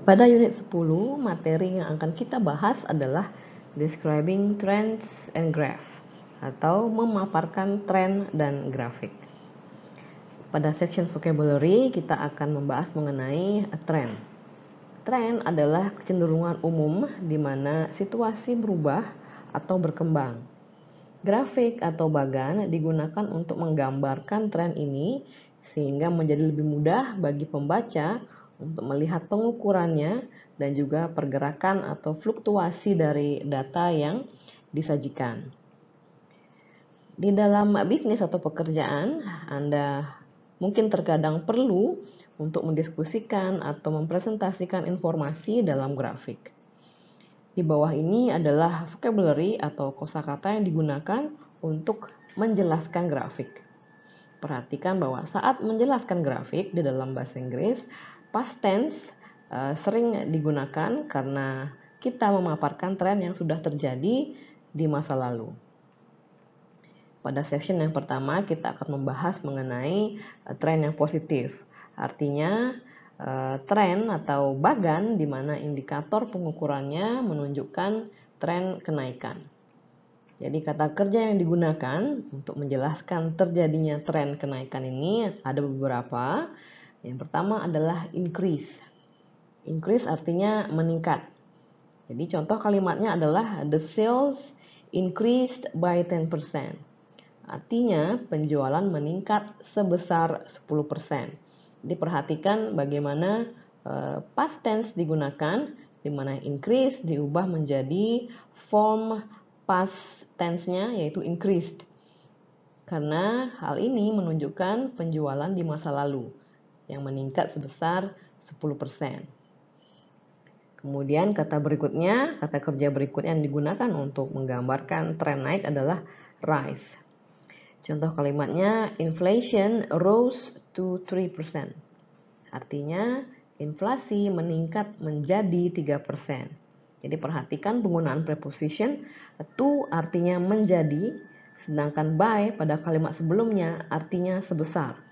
Pada unit 10, materi yang akan kita bahas adalah Describing Trends and Graph atau memaparkan tren dan grafik. Pada section vocabulary, kita akan membahas mengenai trend. Tren adalah kecenderungan umum di mana situasi berubah atau berkembang. Grafik atau bagan digunakan untuk menggambarkan tren ini sehingga menjadi lebih mudah bagi pembaca untuk melihat pengukurannya dan juga pergerakan atau fluktuasi dari data yang disajikan. Di dalam bisnis atau pekerjaan, Anda mungkin terkadang perlu untuk mendiskusikan atau mempresentasikan informasi dalam grafik. Di bawah ini adalah vocabulary atau kosakata yang digunakan untuk menjelaskan grafik. Perhatikan bahwa saat menjelaskan grafik di dalam bahasa Inggris, past tense sering digunakan karena kita memaparkan tren yang sudah terjadi di masa lalu. Pada session yang pertama kita akan membahas mengenai tren yang positif. Artinya tren atau bagan di mana indikator pengukurannya menunjukkan tren kenaikan. Jadi kata kerja yang digunakan untuk menjelaskan terjadinya tren kenaikan ini ada beberapa. Yang pertama adalah increase. Increase artinya meningkat. Jadi contoh kalimatnya adalah the sales increased by 10%. Artinya penjualan meningkat sebesar 10%. Jadi perhatikan bagaimana past tense digunakan, di mana increase diubah menjadi form past tense-nya yaitu increased. Karena hal ini menunjukkan penjualan di masa lalu yang meningkat sebesar 10%. Kemudian kata kerja berikutnya yang digunakan untuk menggambarkan tren naik adalah rise. Contoh kalimatnya, inflation rose to 3%. Artinya inflasi meningkat menjadi 3%. Jadi perhatikan penggunaan preposition to artinya menjadi, sedangkan by pada kalimat sebelumnya artinya sebesar.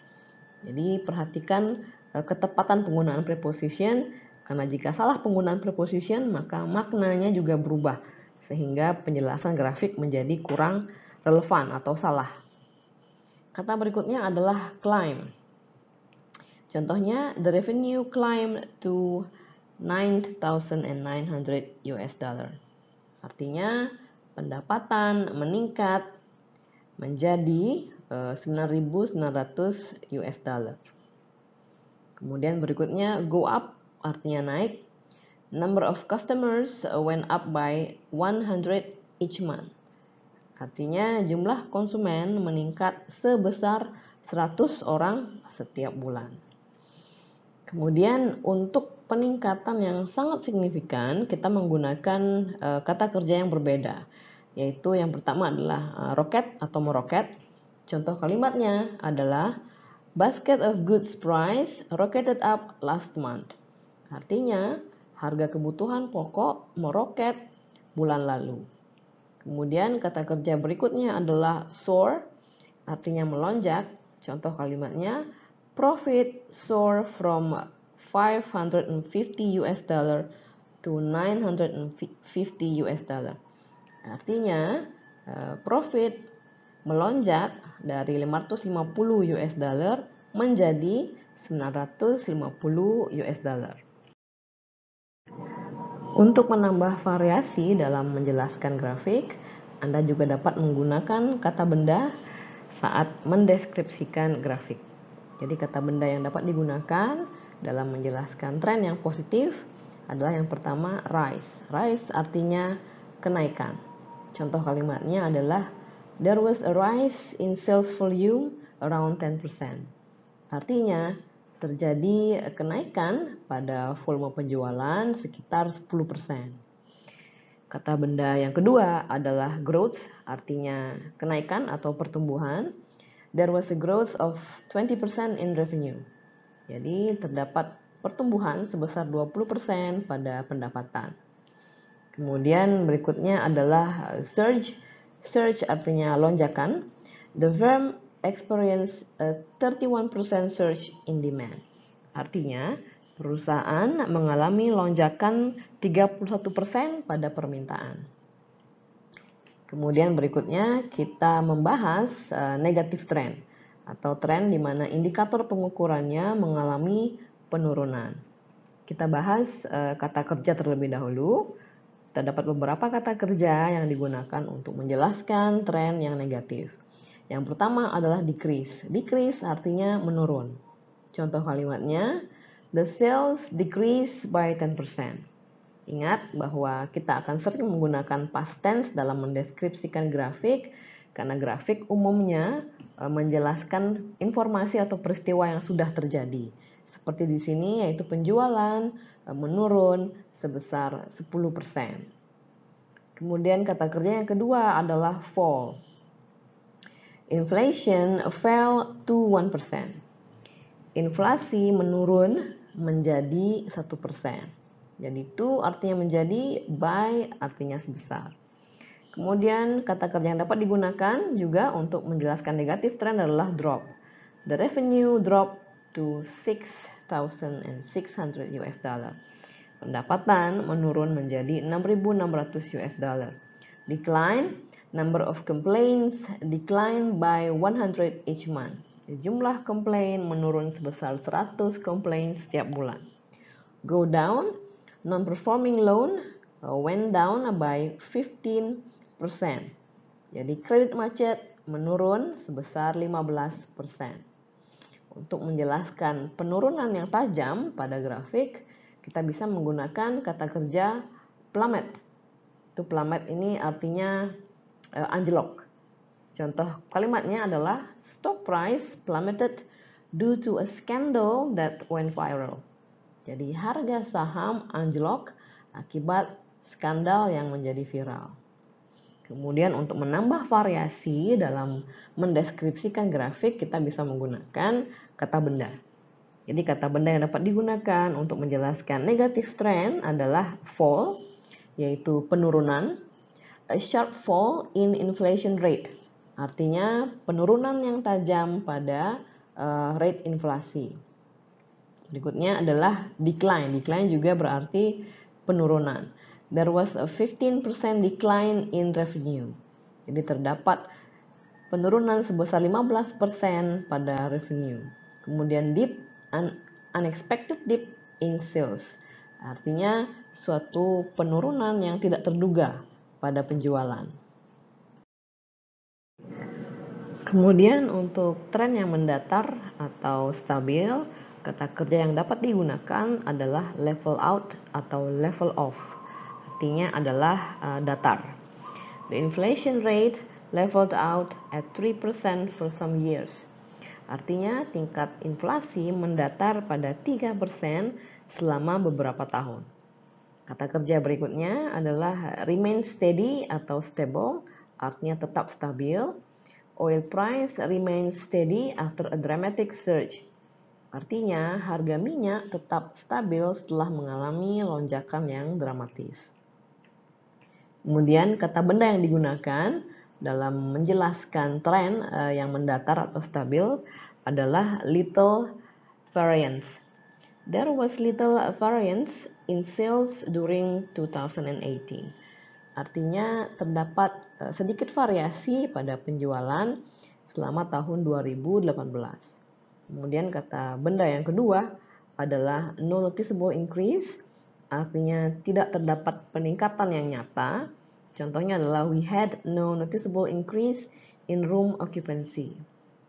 Jadi perhatikan ketepatan penggunaan preposition, karena jika salah penggunaan preposition maka maknanya juga berubah sehingga penjelasan grafik menjadi kurang relevan atau salah. Kata berikutnya adalah climb. Contohnya, the revenue climbed to 9,900 US dollar. Artinya pendapatan meningkat menjadi 9.900 US dollar. Kemudian berikutnya go up artinya naik. Number of customers went up by 100 each month. Artinya jumlah konsumen meningkat sebesar 100 orang setiap bulan. Kemudian untuk peningkatan yang sangat signifikan kita menggunakan kata kerja yang berbeda, yaitu yang pertama adalah roket atau meroket. Contoh kalimatnya adalah basket of goods price rocketed up last month. Artinya harga kebutuhan pokok meroket bulan lalu. Kemudian kata kerja berikutnya adalah soar, artinya melonjak. Contoh kalimatnya, profit soar from 550 US dollar to 950 US dollar. Artinya profit melonjak dari 550 US dollar menjadi 950 US dollar. Untuk menambah variasi dalam menjelaskan grafik, Anda juga dapat menggunakan kata benda saat mendeskripsikan grafik. Jadi kata benda yang dapat digunakan dalam menjelaskan tren yang positif adalah yang pertama rise. Rise artinya kenaikan. Contoh kalimatnya adalah there was a rise in sales volume around 10%. Artinya terjadi kenaikan pada volume penjualan sekitar 10%. Kata benda yang kedua adalah growth, artinya kenaikan atau pertumbuhan. There was a growth of 20% in revenue. Jadi terdapat pertumbuhan sebesar 20% pada pendapatan. Kemudian berikutnya adalah surge. Surge artinya lonjakan. The firm experienced a 31% surge in demand. Artinya Perusahaan mengalami lonjakan 31% pada permintaan. Kemudian berikutnya kita membahas negative trend atau tren di mana indikator pengukurannya mengalami penurunan. Kita bahas kata kerja terlebih dahulu. Terdapat beberapa kata kerja yang digunakan untuk menjelaskan tren yang negatif. Yang pertama adalah decrease. Decrease artinya menurun. Contoh kalimatnya, the sales decrease by 10%. Ingat bahwa kita akan sering menggunakan past tense dalam mendeskripsikan grafik karena grafik umumnya menjelaskan informasi atau peristiwa yang sudah terjadi. Seperti di sini yaitu penjualan menurun sebesar 10%. Kemudian kata kerja yang kedua adalah fall. Inflation fell to 1%. Inflasi menurun menjadi 1%. Jadi to artinya menjadi, by artinya sebesar. Kemudian kata kerja yang dapat digunakan juga untuk menjelaskan negatif trend adalah drop. The revenue dropped to 6,600 US dollar. Pendapatan menurun menjadi 6.600 US dollar. Decline, number of complaints decline by 100 each month. Jumlah komplain menurun sebesar 100 komplain setiap bulan. Go down, non-performing loan went down by 15%. Jadi kredit macet menurun sebesar 15%. Untuk menjelaskan penurunan yang tajam pada grafik, kita bisa menggunakan kata kerja plummet. Itu plummet ini artinya anjlok. Contoh kalimatnya adalah stock price plummeted due to a scandal that went viral. Jadi harga saham anjlok akibat skandal yang menjadi viral. Kemudian untuk menambah variasi dalam mendeskripsikan grafik, kita bisa menggunakan kata benda. Jadi kata benda yang dapat digunakan untuk menjelaskan negative trend adalah fall, yaitu penurunan. A sharp fall in inflation rate, artinya penurunan yang tajam pada rate inflasi. Berikutnya adalah decline. Decline juga berarti penurunan. There was a 15% decline in revenue. Jadi terdapat penurunan sebesar 15% pada revenue. Kemudian dip, unexpected dip in sales. Artinya suatu penurunan yang tidak terduga pada penjualan. Kemudian untuk tren yang mendatar atau stabil, kata kerja yang dapat digunakan adalah level out atau level off. Artinya adalah datar. The inflation rate leveled out at 3% for some years. Artinya tingkat inflasi mendatar pada 3% selama beberapa tahun. Kata kerja berikutnya adalah remain steady atau stable, artinya tetap stabil. Oil price remains steady after a dramatic surge. Artinya harga minyak tetap stabil setelah mengalami lonjakan yang dramatis. Kemudian kata benda yang digunakan dalam menjelaskan tren yang mendatar atau stabil adalah little variance. There was little variance in sales during 2018. Artinya terdapat sedikit variasi pada penjualan selama tahun 2018. Kemudian kata benda yang kedua adalah no noticeable increase, artinya tidak terdapat peningkatan yang nyata. Contohnya adalah we had no noticeable increase in room occupancy.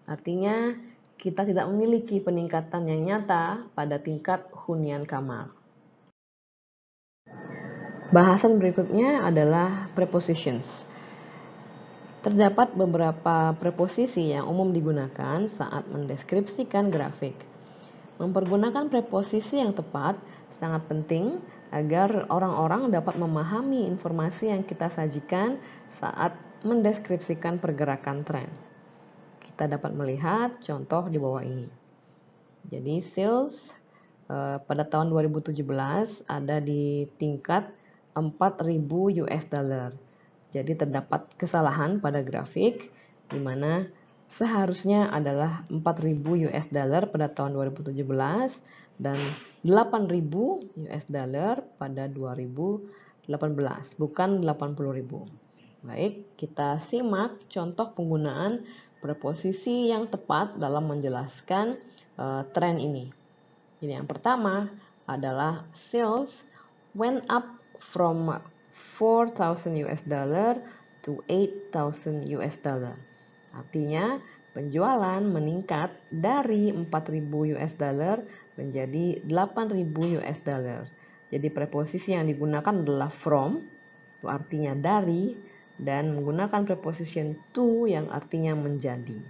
Artinya kita tidak memiliki peningkatan yang nyata pada tingkat hunian kamar. Bahasan berikutnya adalah prepositions. Terdapat beberapa preposisi yang umum digunakan saat mendeskripsikan grafik. Mempergunakan preposisi yang tepat sangat penting agar orang-orang dapat memahami informasi yang kita sajikan saat mendeskripsikan pergerakan tren. Kita dapat melihat contoh di bawah ini. Jadi sales pada tahun 2017 ada di tingkat 4.000 US dollar. Jadi terdapat kesalahan pada grafik di mana seharusnya adalah 4.000 US dollar pada tahun 2017 dan 8.000 US dollar pada 2018, bukan 80.000. Baik, kita simak contoh penggunaan preposisi yang tepat dalam menjelaskan tren ini. Jadi yang pertama adalah sales went up from 4,000 US dollar to 8,000 US dollar. Artinya penjualan meningkat dari 4.000 US dollar menjadi 8.000 US dollar. Jadi preposisi yang digunakan adalah from, itu artinya dari, dan menggunakan preposition to yang artinya menjadi.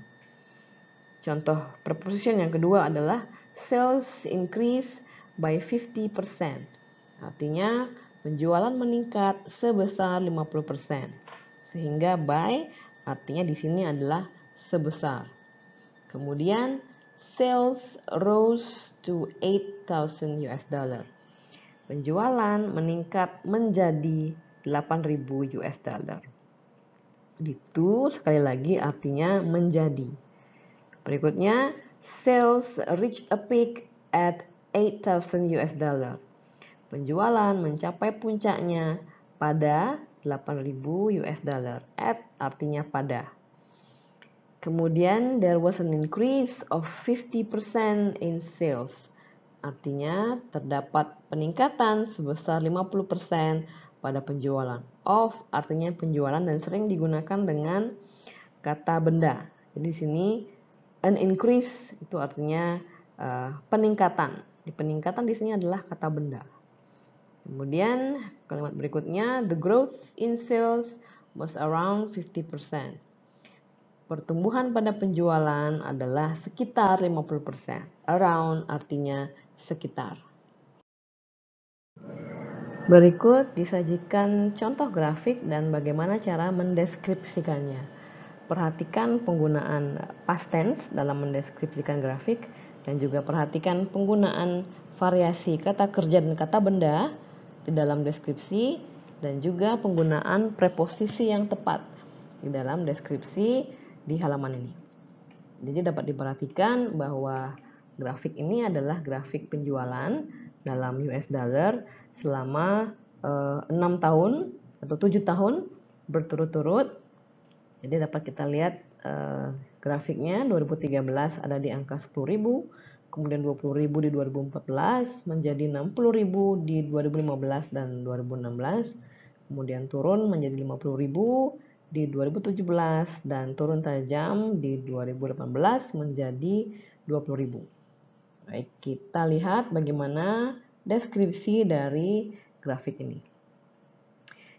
Contoh preposition yang kedua adalah sales increase by 50%. Artinya penjualan meningkat sebesar 50%. Sehingga by artinya di sini adalah sebesar. Kemudian sales rose to 8,000 US dollar. Penjualan meningkat menjadi 8.000 US dollar. Itu sekali lagi artinya menjadi. Berikutnya, sales reached a peak at 8,000 US dollar. Penjualan mencapai puncaknya pada 8.000 US dollar. At artinya pada. Kemudian, there was an increase of 50% in sales. Artinya, terdapat peningkatan sebesar 50% pada penjualan. Of artinya penjualan dan sering digunakan dengan kata benda. Jadi di sini an increase itu artinya peningkatan. Di peningkatan di sini adalah kata benda. Kemudian kalimat berikutnya, the growth in sales was around 50%. Pertumbuhan pada penjualan adalah sekitar 50%. Around artinya sekitar. Berikut disajikan contoh grafik dan bagaimana cara mendeskripsikannya. Perhatikan penggunaan past tense dalam mendeskripsikan grafik dan juga perhatikan penggunaan variasi kata kerja dan kata benda di dalam deskripsi dan juga penggunaan preposisi yang tepat di dalam deskripsi di halaman ini. Jadi dapat diperhatikan bahwa grafik ini adalah grafik penjualan dalam US dollar selama 6 tahun atau 7 tahun berturut-turut. Jadi dapat kita lihat grafiknya 2013 ada di angka 10.000, kemudian 20.000 di 2014, menjadi 60.000 di 2015 dan 2016, kemudian turun menjadi 50.000 di 2017 dan turun tajam di 2018 menjadi 20.000. Baik, kita lihat bagaimana deskripsi dari grafik ini.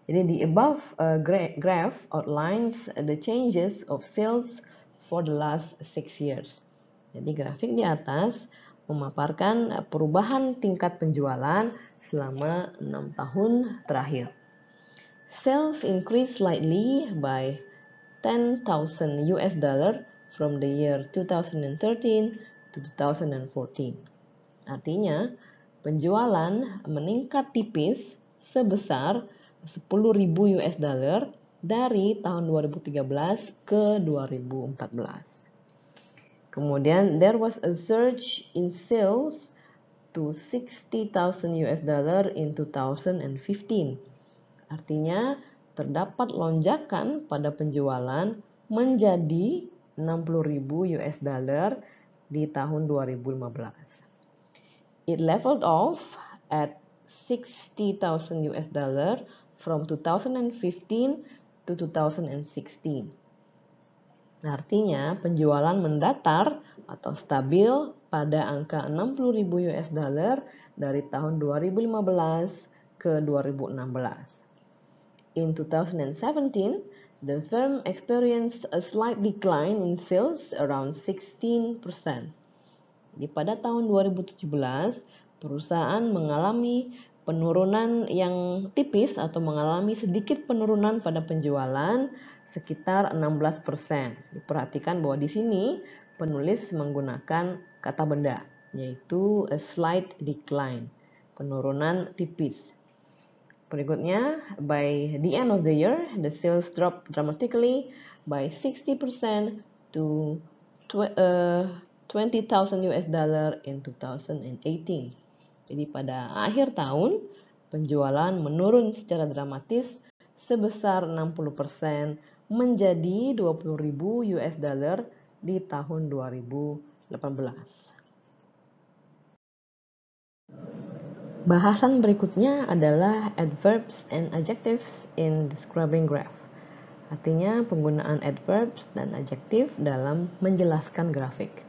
Jadi the above graph outlines the changes of sales for the last 6 years. Jadi grafik di atas memaparkan perubahan tingkat penjualan selama 6 tahun terakhir. Sales increased slightly by 10,000 US dollar from the year 2013 to 2014. Artinya, penjualan meningkat tipis sebesar 10.000 US dollar dari tahun 2013 ke 2014. Kemudian, there was a surge in sales to 60,000 US dollar in 2015. Artinya, terdapat lonjakan pada penjualan menjadi 60.000 US dollar di tahun 2015. It leveled off at 60,000 US dollar from 2015 to 2016. Artinya, penjualan mendatar atau stabil pada angka 60.000 US dollar dari tahun 2015 ke 2016. In 2017, the firm experienced a slight decline in sales around 16%. Di pada tahun 2017, perusahaan mengalami penurunan yang tipis atau mengalami sedikit penurunan pada penjualan sekitar 16%. Diperhatikan bahwa di sini penulis menggunakan kata benda, yaitu a slight decline, penurunan tipis. Berikutnya, by the end of the year, the sales dropped dramatically by 60% to 20,000 US dollar in 2018. Jadi pada akhir tahun, penjualan menurun secara dramatis sebesar 60% menjadi 20.000 US dollar di tahun 2018. Bahasan berikutnya adalah adverbs and adjectives in describing graph. Artinya penggunaan adverbs dan adjektif dalam menjelaskan grafik.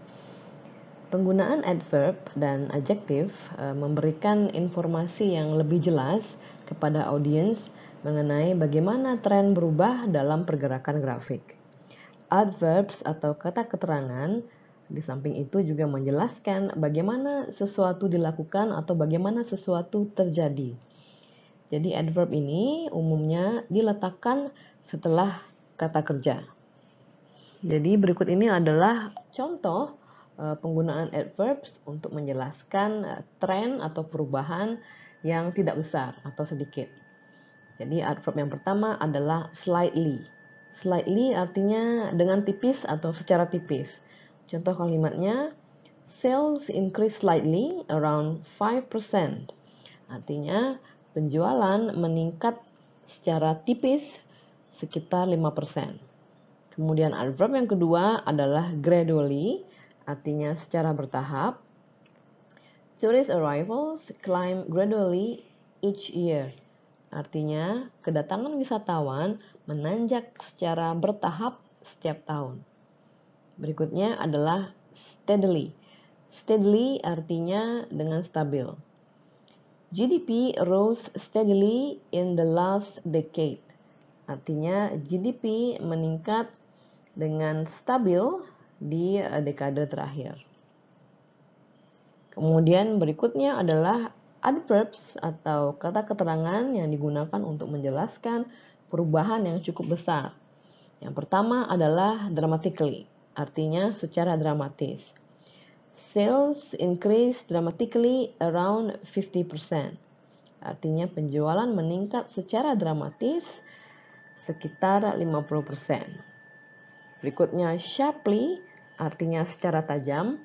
Penggunaan adverb dan adjektif memberikan informasi yang lebih jelas kepada audiens mengenai bagaimana tren berubah dalam pergerakan grafik. Adverbs atau kata keterangan di samping itu juga menjelaskan bagaimana sesuatu dilakukan atau bagaimana sesuatu terjadi. Jadi adverb ini umumnya diletakkan setelah kata kerja. Jadi berikut ini adalah contoh penggunaan adverbs untuk menjelaskan tren atau perubahan yang tidak besar atau sedikit. Jadi adverb yang pertama adalah slightly. Slightly artinya dengan tipis atau secara tipis. Contoh kalimatnya, sales increase slightly around 5%. Artinya penjualan meningkat secara tipis sekitar 5%. Kemudian adverb yang kedua adalah gradually, artinya secara bertahap. Tourist arrivals climb gradually each year. Artinya kedatangan wisatawan menanjak secara bertahap setiap tahun. Berikutnya adalah steadily. Steadily artinya dengan stabil. GDP rose steadily in the last decade. Artinya GDP meningkat dengan stabil di dekade terakhir. Kemudian berikutnya adalah adverbs atau kata keterangan yang digunakan untuk menjelaskan perubahan yang cukup besar. Yang pertama adalah dramatically, artinya secara dramatis. Sales increase dramatically around 50%. Artinya penjualan meningkat secara dramatis sekitar 50%. Berikutnya sharply, artinya secara tajam.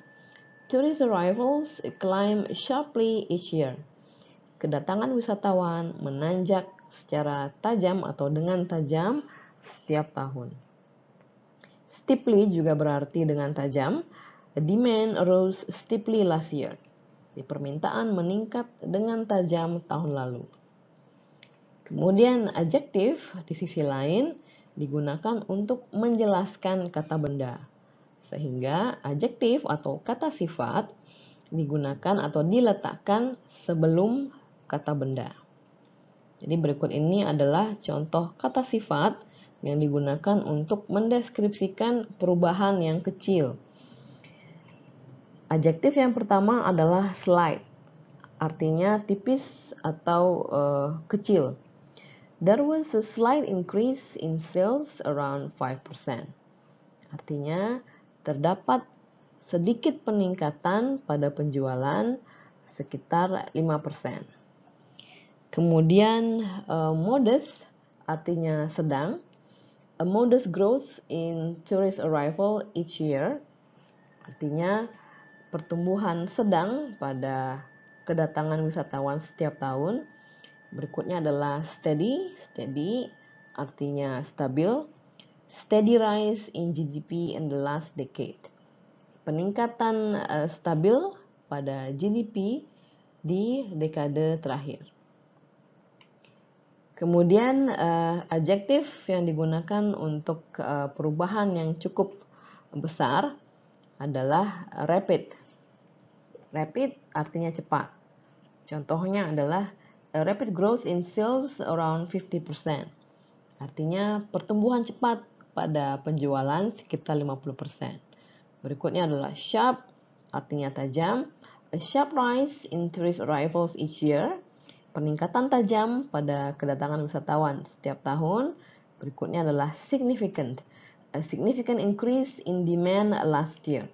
Tourist arrivals climb sharply each year. Kedatangan wisatawan menanjak secara tajam atau dengan tajam setiap tahun. Steeply juga berarti dengan tajam. Demand rose steeply last year. Permintaan meningkat dengan tajam tahun lalu. Kemudian adjektif di sisi lain digunakan untuk menjelaskan kata benda. Sehingga adjektif atau kata sifat digunakan atau diletakkan sebelum kata benda. Jadi berikut ini adalah contoh kata sifat yang digunakan untuk mendeskripsikan perubahan yang kecil. Adjektif yang pertama adalah slight, artinya tipis atau kecil. There was a slight increase in sales around 5%. Artinya, terdapat sedikit peningkatan pada penjualan sekitar 5%. Kemudian, modest artinya sedang. A modest growth in tourist arrival each year. Artinya, pertumbuhan sedang pada kedatangan wisatawan setiap tahun. Berikutnya adalah steady. Steady artinya stabil. Steady rise in GDP in the last decade. Peningkatan stabil pada GDP di dekade terakhir. Kemudian adjektif yang digunakan untuk perubahan yang cukup besar adalah rapid. Rapid artinya cepat. Contohnya adalah a rapid growth in sales around 50%. Artinya pertumbuhan cepat pada penjualan sekitar 50%. Berikutnya adalah sharp, artinya tajam. A sharp rise in tourist arrivals each year. Peningkatan tajam pada kedatangan wisatawan setiap tahun. Berikutnya adalah significant. A significant increase in demand last year.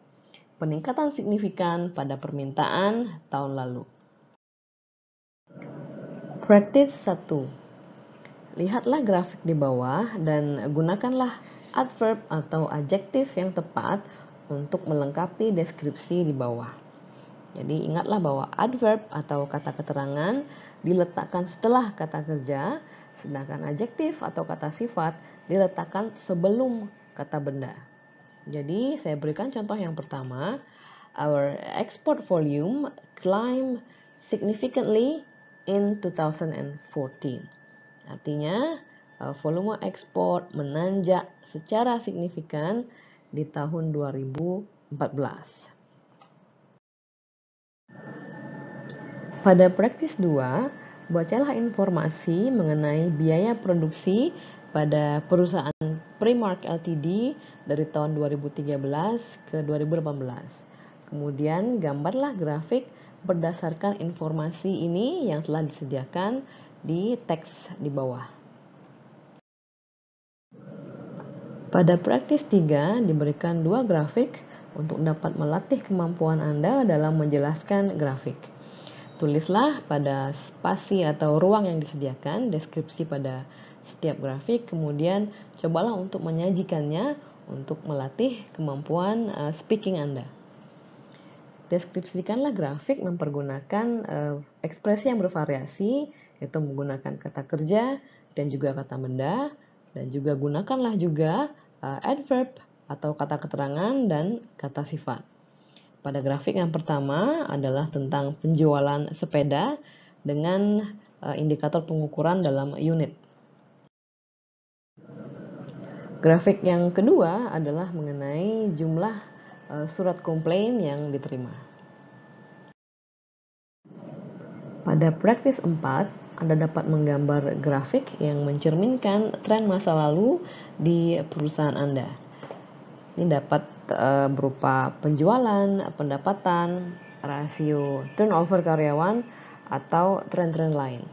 Peningkatan signifikan pada permintaan tahun lalu. Practice 1. Lihatlah grafik di bawah dan gunakanlah adverb atau adjektif yang tepat untuk melengkapi deskripsi di bawah. Jadi ingatlah bahwa adverb atau kata keterangan diletakkan setelah kata kerja, sedangkan adjektif atau kata sifat diletakkan sebelum kata benda. Jadi saya berikan contoh yang pertama, our export volume climbed significantly in 2014. Artinya volume ekspor menanjak secara signifikan di tahun 2014. Pada praktis 2, bacalah informasi mengenai biaya produksi pada perusahaan Primark Ltd dari tahun 2013 ke 2018. Kemudian gambarlah grafik berdasarkan informasi ini yang telah disediakan di teks di bawah. Pada praktis 3 diberikan 2 grafik untuk dapat melatih kemampuan Anda dalam menjelaskan grafik. Tulislah pada spasi atau ruang yang disediakan deskripsi pada setiap grafik, kemudian cobalah untuk menyajikannya untuk melatih kemampuan speaking Anda. Deskripsikanlah grafik mempergunakan ekspresi yang bervariasi, yaitu menggunakan kata kerja dan juga kata benda, dan juga gunakanlah juga adverb atau kata keterangan dan kata sifat. Pada grafik yang pertama adalah tentang penjualan sepeda dengan indikator pengukuran dalam unit. Grafik yang kedua adalah mengenai jumlah surat komplain yang diterima. Pada praktis 4, Anda dapat menggambar grafik yang mencerminkan tren masa lalu di perusahaan Anda. Ini dapat berupa penjualan, pendapatan, rasio turnover karyawan, atau tren-tren lain.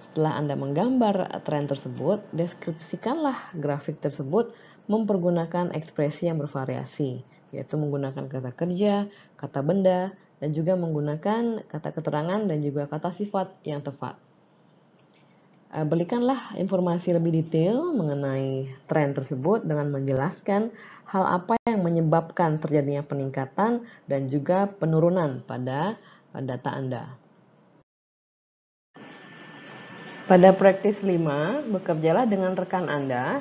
Setelah Anda menggambar tren tersebut, deskripsikanlah grafik tersebut mempergunakan ekspresi yang bervariasi, yaitu menggunakan kata kerja, kata benda, dan juga menggunakan kata keterangan dan juga kata sifat yang tepat. Berikanlah informasi lebih detail mengenai tren tersebut dengan menjelaskan hal apa yang menyebabkan terjadinya peningkatan dan juga penurunan pada data Anda. Pada praktis 5, bekerjalah dengan rekan Anda.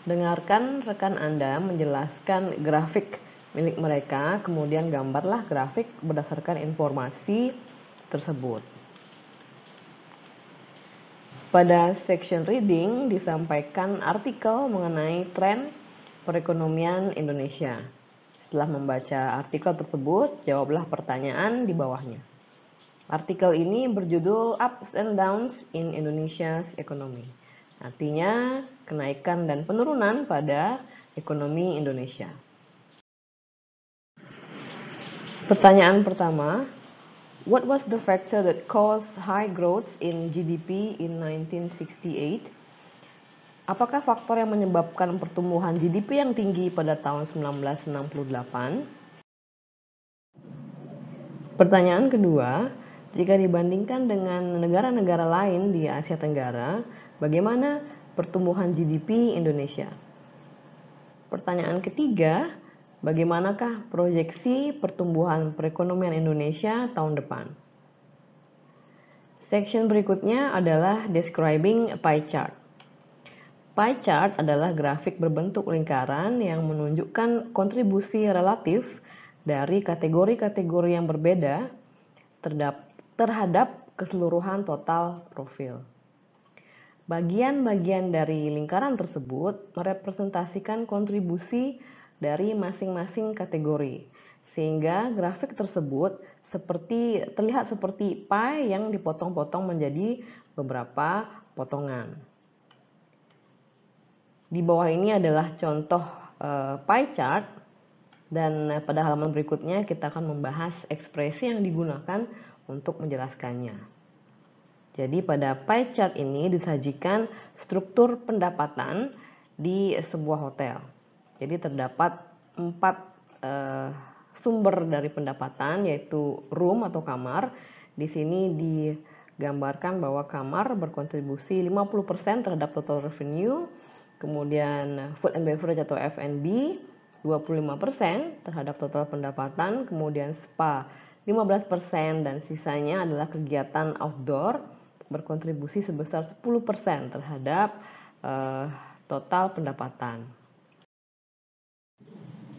Dengarkan rekan Anda menjelaskan grafik milik mereka, kemudian gambarlah grafik berdasarkan informasi tersebut. Pada section reading disampaikan artikel mengenai tren perekonomian Indonesia. Setelah membaca artikel tersebut, jawablah pertanyaan di bawahnya. Artikel ini berjudul Ups and Downs in Indonesia's Economy. Artinya kenaikan dan penurunan pada ekonomi Indonesia. Pertanyaan pertama, what was the factor that caused high growth in GDP in 1968? Apakah faktor yang menyebabkan pertumbuhan GDP yang tinggi pada tahun 1968? Pertanyaan kedua, jika dibandingkan dengan negara-negara lain di Asia Tenggara, bagaimana pertumbuhan GDP Indonesia? Pertanyaan ketiga, bagaimanakah proyeksi pertumbuhan perekonomian Indonesia tahun depan? Section berikutnya adalah describing a pie chart. Pie chart adalah grafik berbentuk lingkaran yang menunjukkan kontribusi relatif dari kategori-kategori yang berbeda terhadap keseluruhan total profil. Bagian-bagian dari lingkaran tersebut merepresentasikan kontribusi dari masing-masing kategori, sehingga grafik tersebut terlihat seperti pie yang dipotong-potong menjadi beberapa potongan. Di bawah ini adalah contoh pie chart, dan pada halaman berikutnya kita akan membahas ekspresi yang digunakan untuk menjelaskannya. Jadi pada pie chart ini disajikan struktur pendapatan di sebuah hotel. Jadi terdapat 4 sumber dari pendapatan, yaitu room atau kamar. Di sini digambarkan bahwa kamar berkontribusi 50% terhadap total revenue. Kemudian food and beverage atau F&B 25% terhadap total pendapatan, kemudian spa 15% dan sisanya adalah kegiatan outdoor berkontribusi sebesar 10% terhadap total pendapatan.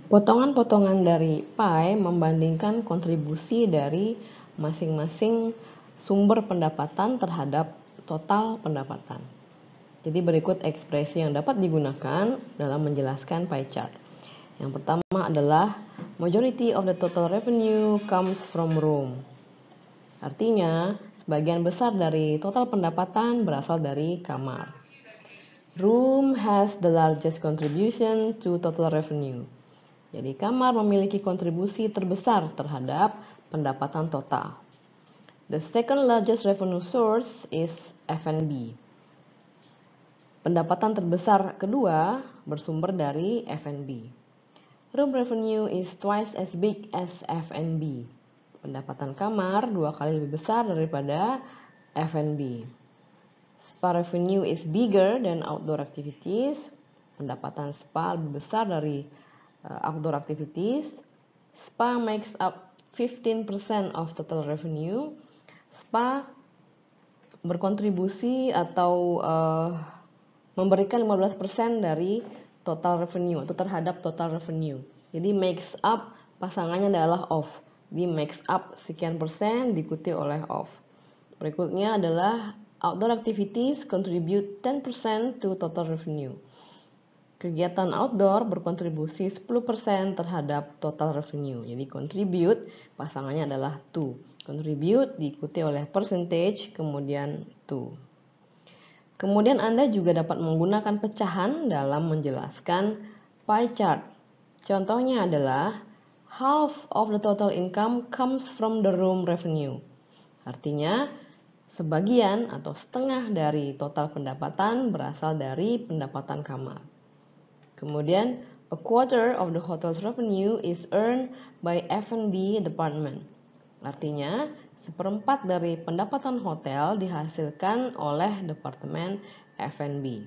Potongan-potongan dari pie membandingkan kontribusi dari masing-masing sumber pendapatan terhadap total pendapatan. Jadi berikut ekspresi yang dapat digunakan dalam menjelaskan pie chart. Yang pertama adalah majority of the total revenue comes from room. Artinya, sebagian besar dari total pendapatan berasal dari kamar. Room has the largest contribution to total revenue. Jadi kamar memiliki kontribusi terbesar terhadap pendapatan total. The second largest revenue source is F&B. Pendapatan terbesar kedua bersumber dari F&B. Room revenue is twice as big as F&B. Pendapatan kamar 2 kali lebih besar daripada F&B. Spa revenue is bigger than outdoor activities. Pendapatan spa lebih besar dari outdoor activities. Spa makes up 15% of total revenue. Spa berkontribusi atau memberikan 15% dari total revenue atau terhadap total revenue. Jadi makes up pasangannya adalah of. Di makes up sekian persen diikuti oleh of. Berikutnya adalah outdoor activities contribute 10% to total revenue. Kegiatan outdoor berkontribusi 10% terhadap total revenue. Jadi contribute pasangannya adalah to. Contribute diikuti oleh percentage kemudian to. Kemudian Anda juga dapat menggunakan pecahan dalam menjelaskan pie chart. Contohnya adalah half of the total income comes from the room revenue. Artinya sebagian atau setengah dari total pendapatan berasal dari pendapatan kamar. Kemudian, a quarter of the hotel's revenue is earned by F&B department. Artinya, seperempat dari pendapatan hotel dihasilkan oleh departemen F&B.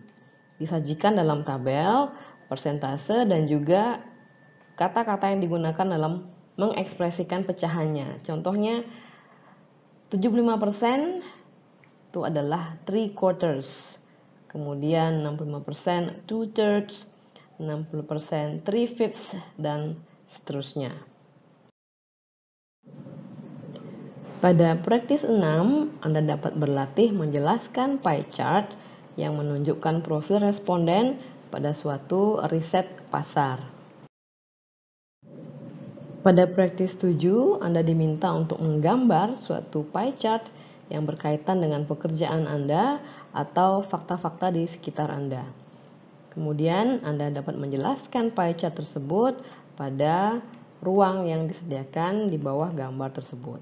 Disajikan dalam tabel, persentase, dan juga kata-kata yang digunakan dalam mengekspresikan pecahannya. Contohnya, 75% itu adalah 3/4. Kemudian 65% 2/3. 60% 3/5 dan seterusnya. Pada praktis 6, Anda dapat berlatih menjelaskan pie chart yang menunjukkan profil responden pada suatu riset pasar. Pada praktis 7, Anda diminta untuk menggambar suatu pie chart yang berkaitan dengan pekerjaan Anda atau fakta-fakta di sekitar Anda. Kemudian Anda dapat menjelaskan pie chart tersebut pada ruang yang disediakan di bawah gambar tersebut.